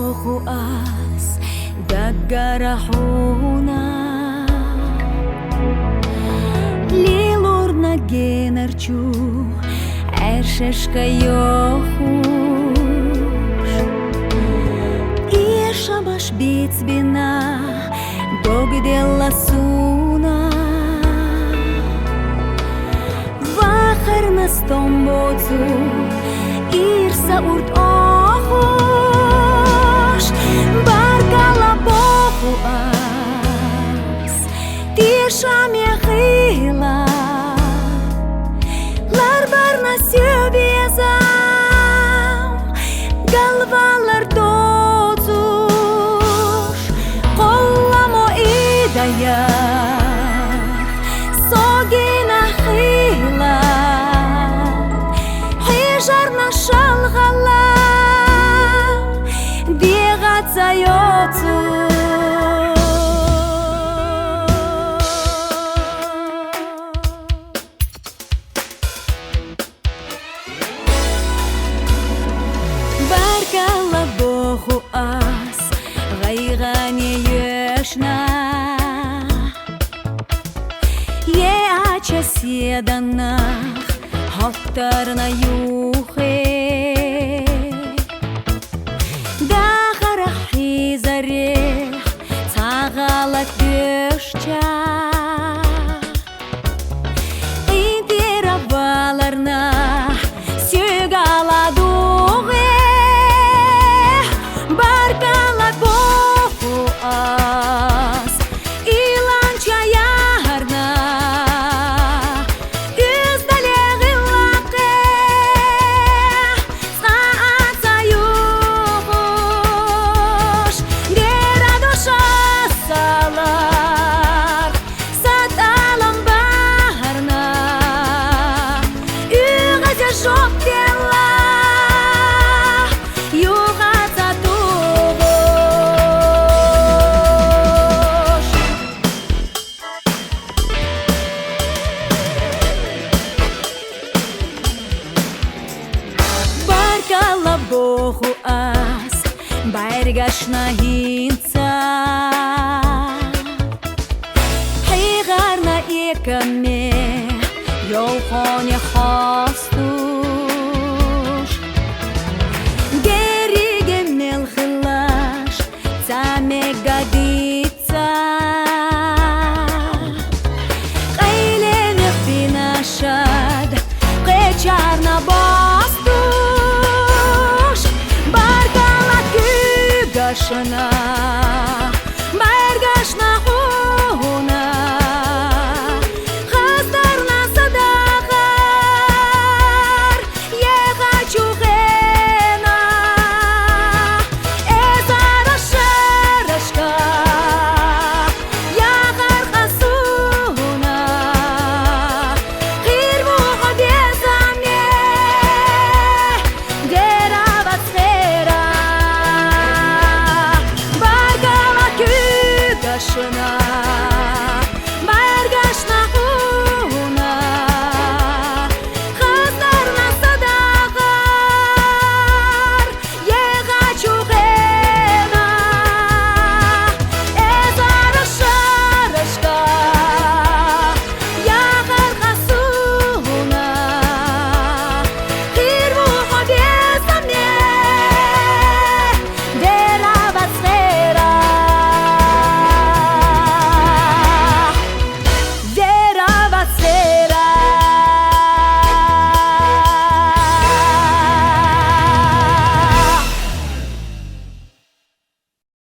bohu as daggarahuna Lilurna generču eršeška johuš Iešabaš bitsbina dogdella suna Vaharna stombocu irsa urt ohuš Barkala bohu as tiešām iehila Larbarna sieviezam galvalar dozuš Kollamo idaya sogina hila Hijarna шалғала бегаться Баркала боху ас ғайғане ешна Ача седанах хоттарна юхе Дахарахи зарех цагалат бешча Интераваларна сюгаладуге Баркалат боху ас иланча ярна Баркала боху ас байгашна хинца Хайгарна екаме ёлхоне хастуш Гериге мелхилаш цаме гадица Қайлеме финашад қечарна бастуш Шана